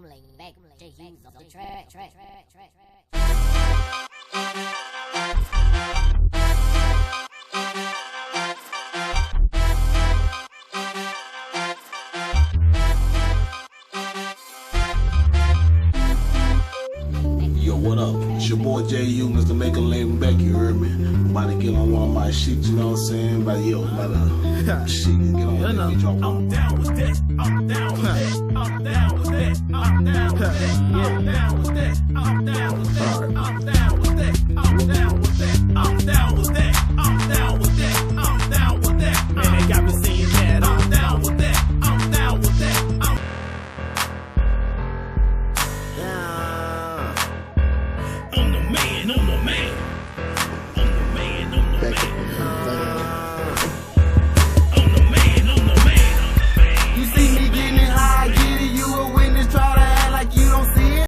lean back. Hughes on the track. Yo, what up? It's your boy Hughes, Mr. Make a Lane back, you heard me? About to get on one of my sheets, you know what I'm saying? But yo, about to shit, get on that bitch off. I'm down with that. I'm down with that. I'm down with that. I'm down with that. I'm down with that. I'm down with that. I'm down with that.